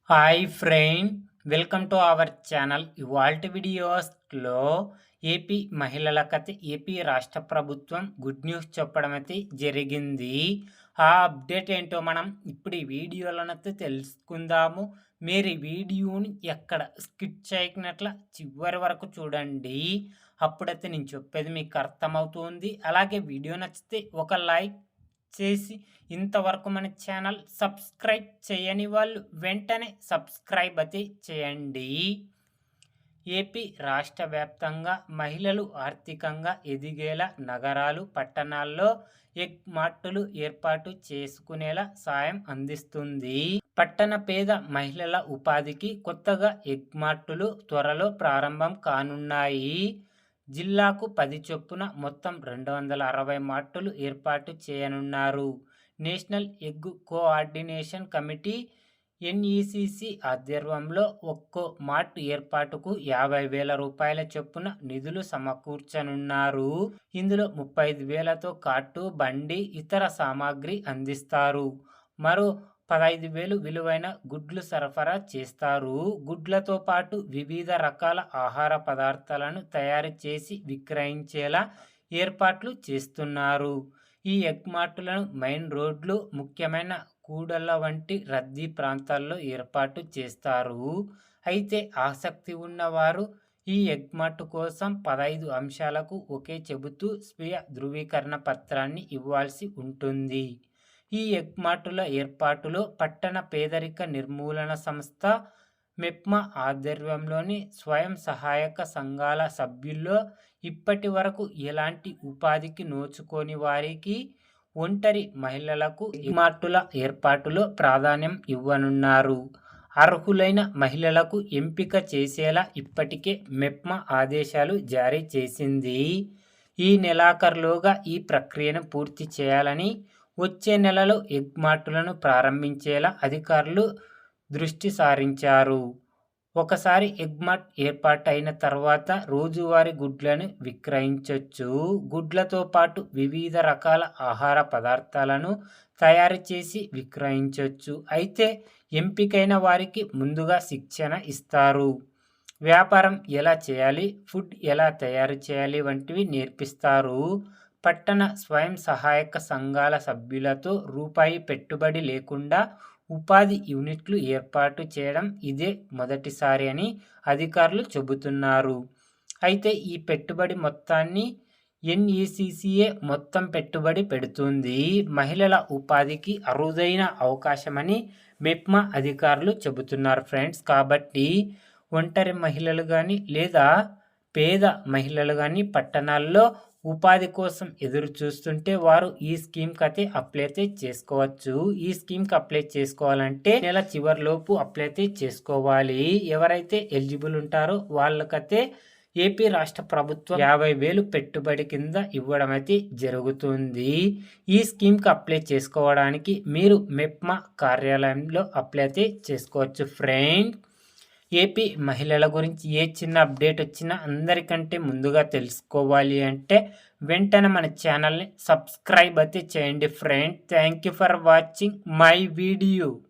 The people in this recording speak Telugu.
Hi friend, welcome to our channel. ఇవాల్టి వీడియోస్లో ఏపీ మహిళలకైతే ఏపీ రాష్ట్ర ప్రభుత్వం గుడ్ న్యూస్ చెప్పడం అయితే జరిగింది. ఆ అప్డేట్ ఏంటో మనం ఇప్పుడు ఈ వీడియోలోనైతే తెలుసుకుందాము. మీరు ఈ వీడియోని ఎక్కడ స్కిప్ చేయకున్నట్ల చివరి వరకు చూడండి. అప్పుడైతే నేను చెప్పేది మీకు అర్థమవుతుంది. అలాగే వీడియో నచ్చితే ఒక లైక్ చేసి ఇంతవరకు మన ఛానల్ సబ్స్క్రైబ్ చేయని వాళ్ళు వెంటనే సబ్స్క్రైబ్ అయితే చేయండి. ఏపీ రాష్ట్ర వ్యాప్తంగా మహిళలు ఆర్థికంగా ఎదిగేలా నగరాలు, పట్టణాల్లో ఎగ్ మార్టులు ఏర్పాటు చేసుకునేలా సాయం అందిస్తుంది. పట్టణ పేద మహిళల ఉపాధికి కొత్తగా ఎగ్ మార్టులు త్వరలో ప్రారంభం కానున్నాయి. జిల్లాకు 10 చొప్పున మొత్తం 260 మార్టులు ఏర్పాటు చేయనున్నారు. National egg coordination committee NECC ఆధ్వర్యంలో ఒక్కో మార్ట్ ఏర్పాటుకు 50,000 రూపాయల చొప్పున నిధులు సమకూర్చనున్నారు. ఇందులో 35,000తో కార్టు, బండి, ఇతర సామాగ్రి అందిస్తారు. మరో 15,000 విలువైన గుడ్లు సరఫరా చేస్తారు. గుడ్లతో పాటు వివిధ రకాల ఆహార పదార్థాలను తయారు చేసి విక్రయించేలా ఏర్పాట్లు చేస్తున్నారు. ఈ ఎగ్ మార్టులను మెయిన్ రోడ్లు, ముఖ్యమైన కూడళ్ల వంటి రద్దీ ప్రాంతాల్లో ఏర్పాటు చేస్తారు. అయితే ఆసక్తి ఉన్నవారు ఈ ఎగ్ మార్ట్ కోసం 15 అంశాలకు ఒకే చెబుతూ స్వీయ ధృవీకరణ పత్రాన్ని ఇవ్వాల్సి ఉంటుంది. ఈ ఎగ్ మార్టుల ఏర్పాటులో పట్టణ పేదరిక నిర్మూలన సంస్థ మెప్మా ఆధ్వర్యంలోని స్వయం సహాయక సంఘాల సభ్యుల్లో ఇప్పటి వరకు ఎలాంటి ఉపాధికి నోచుకోని వారికి, ఒంటరి మహిళలకు ఎగ్ మార్టుల ఏర్పాటులో ప్రాధాన్యం ఇవ్వనున్నారు. అర్హులైన మహిళలకు ఎంపిక చేసేలా ఇప్పటికే మెప్మా ఆదేశాలు జారీ చేసింది. ఈ నెలాఖరులోగా ఈ ప్రక్రియను పూర్తి చేయాలని, వచ్చే నెలలో ఎగ్ మార్టులను ప్రారంభించేలా అధికారులు దృష్టి సారించారు. ఒకసారి ఎగ్ మార్ట్ ఏర్పాటైన తర్వాత రోజువారీ గుడ్లను విక్రయించొచ్చు. గుడ్లతో పాటు వివిధ రకాల ఆహార పదార్థాలను తయారు చేసి విక్రయించొచ్చు. అయితే ఎంపికైన వారికి ముందుగా శిక్షణ ఇస్తారు. వ్యాపారం ఎలా చేయాలి, ఫుడ్ ఎలా తయారు చేయాలి వంటివి నేర్పిస్తారు. పట్టణ స్వయం సహాయక సంఘాల సభ్యులతో రూపాయి పెట్టుబడి లేకుండా ఉపాధి యూనిట్లు ఏర్పాటు చేయడం ఇదే మొదటిసారి అని అధికారులు చెబుతున్నారు. అయితే ఈ పెట్టుబడి మొత్తాన్ని ఎన్ఈసిసిఏ మొత్తం పెట్టుబడి పెడుతుంది. మహిళల ఉపాధికి అరుదైన అవకాశమని మెప్మా అధికారులు చెబుతున్నారు ఫ్రెండ్స్. కాబట్టి ఒంటరి మహిళలు కానీ లేదా పేద మహిళలు కానీ పట్టణాల్లో ఉపాధి కోసం ఎదురు చూస్తుంటే వారు ఈ స్కీమ్కి అయితే అప్లై అయితే చేసుకోవచ్చు. ఈ స్కీమ్కి అప్లై చేసుకోవాలంటే నెల చివరిలోపు అప్లై అయితే చేసుకోవాలి. ఎవరైతే ఎలిజిబుల్ ఉంటారో వాళ్ళకైతే ఏపీ రాష్ట్ర ప్రభుత్వం 50,000 పెట్టుబడి కింద ఇవ్వడం అయితే జరుగుతుంది. ఈ స్కీమ్కి అప్లై చేసుకోవడానికి మీరు మెప్మా కార్యాలయంలో అప్లై అయితే చేసుకోవచ్చు ఫ్రెండ్. ఏపీ మహిళల గురించి ఏ చిన్న అప్డేట్ వచ్చినా అందరికంటే ముందుగా తెలుసుకోవాలి అంటే వెంటనే మన ఛానల్ని సబ్స్క్రైబ్ అయితే చేయండి friend. Thank you for watching my video.